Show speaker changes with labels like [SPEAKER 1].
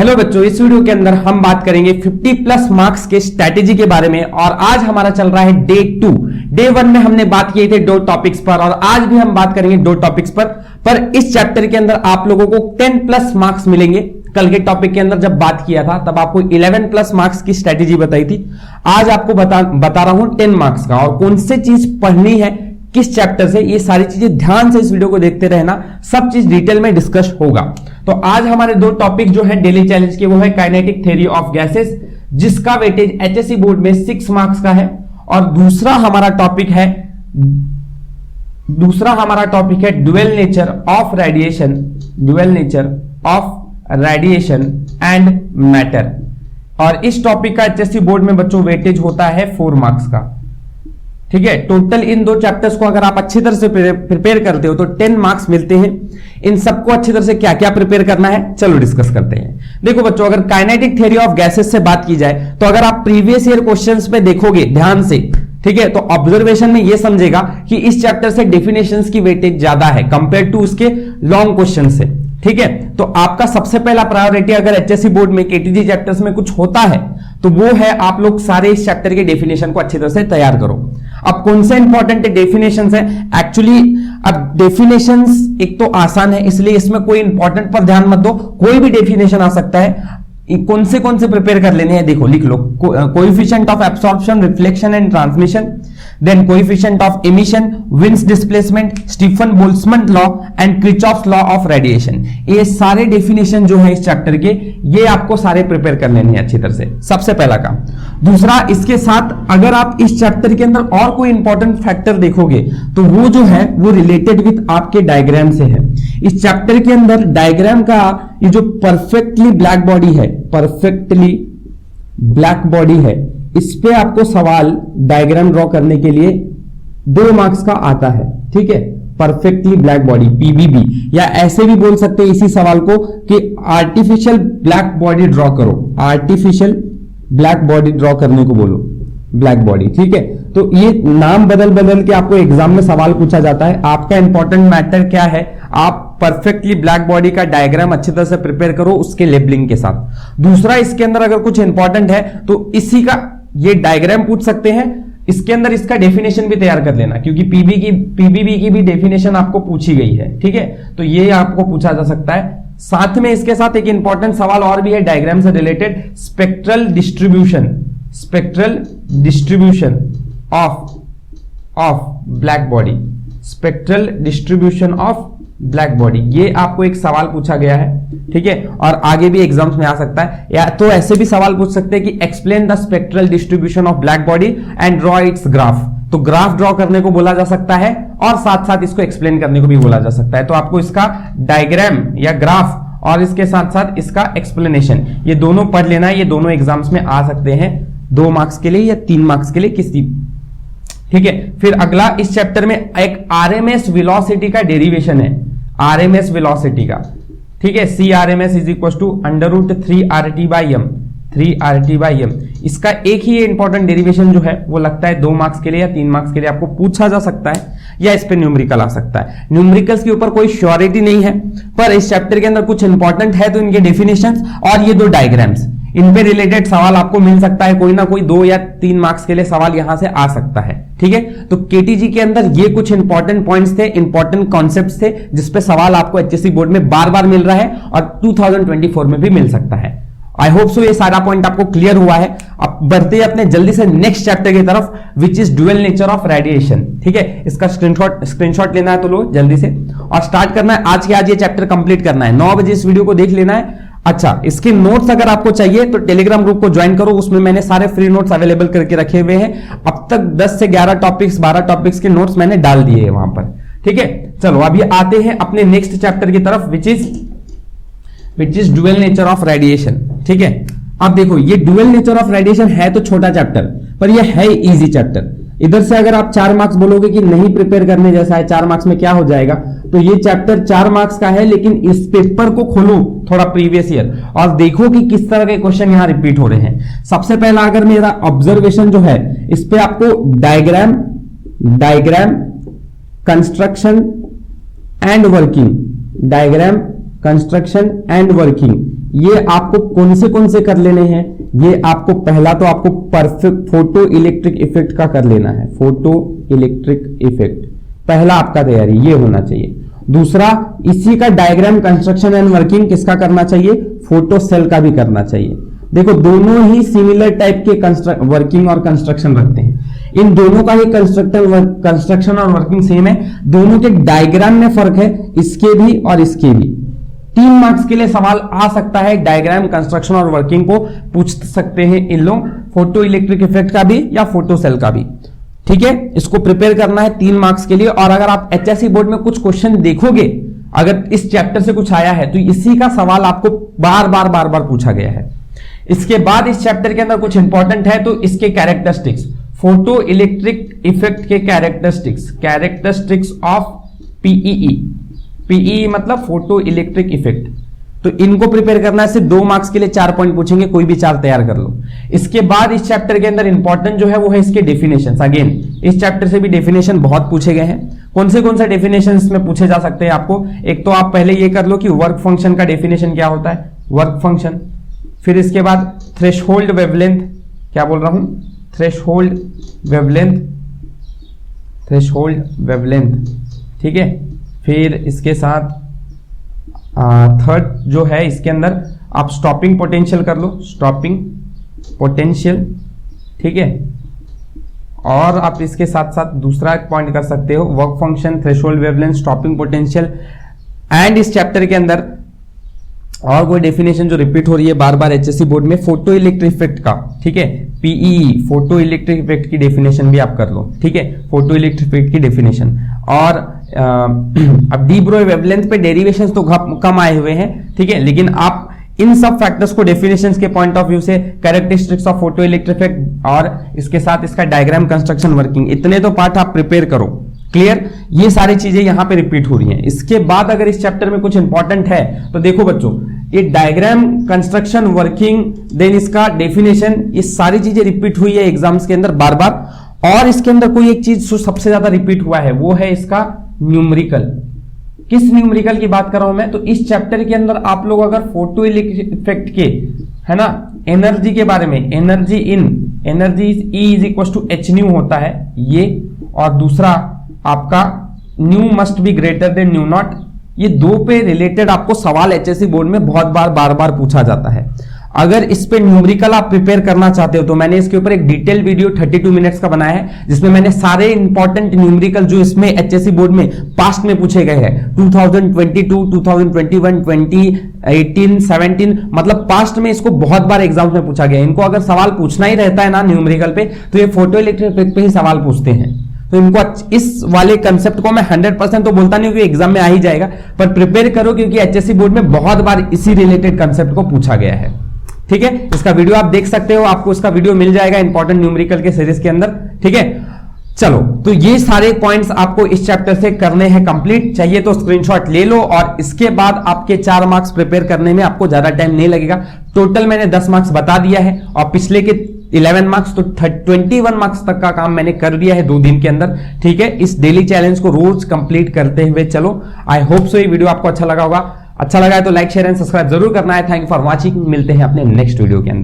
[SPEAKER 1] Hello बच्चों, इस video के अंदर हम बात करेंगे 50 प्लस मार्क्स के स्ट्रेटेजी के बारे में। और आज हमारा चल रहा है डे 2। डे 1 में हमने बात की थी 2 टॉपिक्स पर और आज भी हम बात करेंगे 2 टॉपिक्स पर इस चैप्टर के अंदर आप लोगों को 10 प्लस मार्क्स मिलेंगे। कल के टॉपिक के अंदर जब बात किया था तब आपको 11 प्लस मार्क्स की स्ट्रेटेजी बताई थी। आज आपको बता रहा हूं 10 मार्क्स का, और कौन सी चीज पढ़नी है किस चैप्टर से, ये सारी चीजें ध्यान से इस वीडियो को देखते रहना, सब चीज डिटेल में डिस्कस होगा। तो आज हमारे 2 टॉपिक जो है डेली चैलेंज के, वो है काइनेटिक थ्योरी ऑफ गैसेस, जिसका वेटेज एचएससी बोर्ड में 6 मार्क्स का है। और दूसरा हमारा टॉपिक है dual nature of radiation and matter. और इस टॉपिक का एचएससी बोर्ड में बच्चों वेटेज होता है 4 मार्क्स का। ठीक है, टोटल इन 2 चैप्टर्स को अगर आप अच्छी तरह से प्रिपेयर करते हो तो 10 मार्क्स मिलते हैं। इन सबको अच्छी तरह से क्या क्या प्रिपेयर करना है, चलो डिस्कस करते हैं। देखो बच्चों, अगर काइनेटिक थ्योरी ऑफ गैसेस से बात की जाए तो अगर आप प्रीवियस ईयर क्वेश्चंस पे देखोगे ध्यान से, ठीक है, तो ऑब्जर्वेशन में ये समझेगा कि इस चैप्टर से डेफिनेशंस की वेटेज ज्यादा है कंपेयर टू उसके लॉन्ग क्वेश्चन से। ठीक है, तो आपका सबसे पहला प्रायोरिटी अगर एचएससी बोर्ड में केटीजी चैप्टर्स में कुछ होता है तो वो है आप लोग सारे इस चैप्टर के डेफिनेशन को अच्छी तरह से तैयार करो। अब कौन से इंपॉर्टेंट डेफिनेशंस है एक्चुअली, अब डेफिनेशंस एक तो आसान है इसलिए इसमें कोई इंपॉर्टेंट पर ध्यान मत दो, कोई भी डेफिनेशन आ सकता है। कौन से प्रिपेयर कर लेने हैं, देखो लिख लो। Coefficient of absorption, reflection and transmission, then coefficient of emission, Wien's displacement, Stefan Boltzmann law and Kirchhoff's law of radiation. ये सारे डेफिनेशन जो है इस चैप्टर के, ये आपको सारे प्रिपेयर कर लेने हैं अच्छी तरह से, सबसे पहला काम। दूसरा, इसके साथ अगर आप इस चैप्टर के अंदर और कोई इंपॉर्टेंट फैक्टर देखोगे तो वो जो है वो रिलेटेड विथ आपके डायग्राम से है। इस चैप्टर के अंदर डायग्राम का ये जो परफेक्टली ब्लैक बॉडी है, इस पे आपको सवाल डायग्राम ड्रॉ करने के लिए 2 मार्क्स का आता है। ठीक है, परफेक्टली ब्लैक बॉडी पीबीबी, या ऐसे भी बोल सकते हैं इसी सवाल को कि आर्टिफिशियल ब्लैक बॉडी ड्रॉ करो, आर्टिफिशियल ब्लैक बॉडी ड्रॉ करने को बोलो, ब्लैक बॉडी। ठीक है, तो ये नाम बदल के आपको एग्जाम में सवाल पूछा जाता है। आपका इंपॉर्टेंट मैटर क्या है, आप परफेक्टली ब्लैक बॉडी का डायग्राम अच्छी तरह से प्रिपेयर करो उसके लेबलिंग के साथ। दूसरा, इसके अंदर अगर कुछ इंपॉर्टेंट है तो इसी का ये डायग्राम पूछ सकते हैं, इसके अंदर इसका डेफिनेशन भी तैयार कर लेना, क्योंकि पीबीबी की भी डेफिनेशन आपको पूछी गई है। ठीक है, तो ये आपको पूछा जा सकता है। साथ में इसके साथ एक इंपॉर्टेंट सवाल और भी है डायग्राम से related, spectral distribution of black body, spectral distribution of black body, ये आपको एक सवाल पूछा गया है। ठीक है, और आगे भी एग्जाम्स में आ सकता है, या तो ऐसे भी सवाल पूछ सकते हैं कि explain the spectral distribution of black body and draw it's graph. तो ग्राफ ड्रॉ करने को बोला जा सकता है और साथ साथ इसको एक्सप्लेन करने को भी बोला जा सकता है। तो आपको इसका डायग्राम या ग्राफ और इसके साथ साथ इसका एक्सप्लेनेशन, ये दोनों पढ़ लेना है। ये दोनों एग्जाम्स में आ सकते हैं 2 मार्क्स के लिए या 3 मार्क्स के लिए किसी। ठीक है, फिर अगला इस चैप्टर में एक आरएमएस वेलोसिटी का डेरिवेशन है, आरएमएस वेलोसिटी का। ठीक है, CRMS is equal to √3RT/m। इसका एक ही इंपॉर्टेंट डेरिवेशन जो है वो लगता है 2 मार्क्स के लिए या 3 मार्क्स के लिए आपको पूछा जा सकता है, या इस पे न्यूमेरिकल आ सकता है। न्यूमेरिकल्स के ऊपर कोई श्योरिटी नहीं है, पर इस चैप्टर के अंदर कुछ इंपॉर्टेंट है तो इनके डेफिनेशंस और ये 2 डायग्राम्स, इन पे रिलेटेड सवाल आपको मिल सकता है, कोई ना कोई 2 या 3 मार्क्स के लिए सवाल यहां से आ सकता है। ठीक है, तो केटीजी के अंदर ये कुछ इंपॉर्टेंट पॉइंट्स थे, इंपॉर्टेंट कॉन्सेप्ट्स थे, जिसपे सवाल आपको एचएससी बोर्ड में बार बार मिल रहा है और 2024 में भी मिल सकता है। आई होप सो ये सारा पॉइंट आपको क्लियर हुआ है। अब बढ़ते हैं अपने जल्दी से नेक्स्ट चैप्टर की तरफ, which is dual nature of radiation. ठीक है, इसका स्क्रीनशॉट लेना है तो लो जल्दी से, और स्टार्ट करना है आज के आज ये चैप्टर कंप्लीट करना है। 9 बजे इस वीडियो को देख लेना है। अच्छा, इसके नोट्स अगर आपको चाहिए तो टेलीग्राम ग्रुप को ज्वाइन करो, उसमें मैंने सारे फ्री नोट्स अवेलेबल करके रखे हुए हैं। अब तक 10 से 11 टॉपिक्स 12 टॉपिक्स के नोट्स मैंने डाल दिए हैं वहां पर। ठीक है, चलो अभी आते हैं अपने नेक्स्ट चैप्टर की तरफ, which is dual nature of radiation. ठीक है, अब देखो ये ड्यूअल नेचर ऑफ रेडिएशन है तो छोटा चैप्टर, पर ये है इजी चैप्टर। इधर से अगर आप 4 मार्क्स बोलोगे कि नहीं प्रिपेयर करने जैसा है, 4 मार्क्स में क्या हो जाएगा, तो ये चैप्टर 4 मार्क्स का है, लेकिन इस पेपर को खोलो थोड़ा प्रीवियस ईयर और देखो कि किस तरह के क्वेश्चन यहां रिपीट हो रहे हैं। सबसे पहला अगर मेरा ऑब्जर्वेशन जो है, इस पे आपको diagram construction and working, diagram construction and working, ये आपको कौन से कर लेने हैं? ये आपको पहला तो आपको परफेक्ट फोटो इलेक्ट्रिक इफेक्ट का कर लेना है, फोटो इलेक्ट्रिक इफेक्ट पहला आपका तैयारी ये होना चाहिए। दूसरा, इसी का डायग्राम कंस्ट्रक्शन एंड वर्किंग किसका करना चाहिए? फोटो सेल का भी करना चाहिए। देखो दोनों ही सिमिलर टाइप के वर्किंग और कंस्ट्रक्शन रखते हैं, इन दोनों का ही कंस्ट्रक्शन और वर्किंग सेम है, दोनों के डायग्राम में फर्क है, इसके भी और इसके भी। 3 मार्क्स के लिए सवाल आ सकता है, डायग्राम कंस्ट्रक्शन और वर्किंग को पूछ सकते हैं इन लोग, फोटो इलेक्ट्रिक इफेक्ट का भी या फोटो सेल का भी। ठीक है, इसको प्रिपेयर करना है 3 मार्क्स के लिए। और अगर आप एचएससी बोर्ड में कुछ क्वेश्चन देखोगे, अगर इस चैप्टर से कुछ आया है तो इसी का सवाल आपको बार बार पूछा गया है। इसके बाद इस चैप्टर के अंदर कुछ इंपॉर्टेंट है तो इसके कैरेक्टरिस्टिक्स, फोटो इलेक्ट्रिक इफेक्ट के कैरेक्टरिस्टिक्स ऑफ पीईई मतलब फोटो इलेक्ट्रिक इफेक्ट, तो इनको प्रिपेयर करना है। सिर्फ 2 मार्क्स के लिए 4 पॉइंट पूछेंगे, कोई भी 4 तैयार कर लो। इसके बाद इस चैप्टर के अंदर इंपॉर्टेंट जो है वो है इसके डेफिनेशन। अगेन इस चैप्टर से भी डेफिनेशन बहुत पूछे गए हैं। कौन से डेफिनेशन इसमें पूछे जा सकते हैं आपको? एक तो आप पहले ये कर लो कि वर्क फंक्शन का डेफिनेशन क्या होता है, वर्क फंक्शन। फिर इसके बाद थ्रेशोल्ड वेवलेंथ, क्या बोल रहा हूं, थ्रेशोल्ड वेवलेंथ, ठीक है। फिर इसके साथ थर्ड जो है इसके अंदर आप स्टॉपिंग पोटेंशियल कर लो, स्टॉपिंग पोटेंशियल, ठीक है। और आप इसके साथ साथ दूसरा एक पॉइंट कर सकते हो, work function, threshold wavelength, stopping potential. And इस चैप्टर के अंदर और कोई डेफिनेशन जो रिपीट हो रही है बार बार एचएससी बोर्ड में, फोटो इलेक्ट्रिक इफेक्ट का, ठीक है, पीई फोटो इलेक्ट्रिक इफेक्ट की डेफिनेशन भी आप कर लो, ठीक है, फोटो इलेक्ट्रिक इफेक्ट की डेफिनेशन। और अब डी ब्रोई वेवलेंथ पे डेरिवेशंस तो कम आए हुए हैं, ठीक है, लेकिन आप इन सब फैक्टर्स को डेफिनेशंस के पॉइंट ऑफ व्यू से, characteristics of photo electric effect और इसके साथ इसका डायग्राम कंस्ट्रक्शन वर्किंग, इतने तो पार्ट आप प्रिपेयर करो। क्लियर, ये सारी चीजें यहां पे रिपीट हो रही हैं। इसके बाद अगर इस चैप्टर में कुछ इंपॉर्टेंट है तो देखो बच्चों, ये डायग्राम कंस्ट्रक्शन वर्किंग, देन इसका डेफिनेशन, ये सारी चीजें रिपीट हुई है एग्जाम्स के अंदर बार बार। और इसके अंदर कोई एक चीज जो सबसे ज्यादा रिपीट हुआ है वो है इसका न्यूमेरिकल। किस न्यूमेरिकल की बात कर रहा हूं मैं? तो इस चैप्टर के अंदर आप लोग अगर फोटो इलेक्ट्रिक इफेक्ट के, है ना, एनर्जी के बारे में, energy E is equal to h nu होता है ये, और दूसरा आपका nu must be greater than nu naught, ये 2 पे रिलेटेड आपको सवाल एचएससी बोर्ड में बहुत बार बार पूछा जाता है। अगर इस पे न्यूमेरिकल आप प्रिपेयर करना चाहते हो तो मैंने इसके ऊपर एक डिटेल वीडियो 32 मिनट्स का बनाया है, जिसमें मैंने सारे इंपॉर्टेंट न्यूमेरिकल जो इसमें एचएससी बोर्ड में पास्ट में पूछे गए हैं, 2022, 2021, 2018, 17, मतलब पास्ट में इसको बहुत बार एग्जाम में पूछा गया है। इनको अगर सवाल पूछना ही रहता है ना न्यूमेरिकल पे, तो ये फोटो इलेक्ट्रिक इफेक्ट पे ही सवाल पूछते हैं। तो इनको इस वाले कंसेप्ट को मैं 100% तो बोलता नहीं हूं कि एग्जाम में आ ही जाएगा, पर प्रिपेयर करो क्योंकि एचएससी बोर्ड में बहुत बार इसी रिलेटेड कंसेप्ट को पूछा गया है। ठीक है, इसका वीडियो आप देख सकते हो, आपको इसका वीडियो मिल जाएगा इंपॉर्टेंट न्यूमेरिकल के सीरीज के अंदर। ठीक है, चलो, तो ये सारे पॉइंट्स आपको इस चैप्टर से करने हैं कंप्लीट। चाहिए तो स्क्रीनशॉट ले लो, और इसके बाद आपके 4 मार्क्स प्रिपेयर करने में आपको ज्यादा टाइम नहीं लगेगा। टोटल मैंने 10 मार्क्स बता दिया है, और पिछले के 11 मार्क्स, तो 21 मार्क्स तक का काम मैंने कर दिया है 2 दिन के अंदर। ठीक है, इस डेली चैलेंज को रोज कंप्लीट करते हुए चलो। आई होप सो ये वीडियो आपको अच्छा लगा होगा। अच्छा लगा है तो लाइक, शेयर एंड सब्सक्राइब जरूर करना है। थैंक यू फॉर वॉचिंग, मिलते हैं अपने नेक्स्ट वीडियो के अंदर।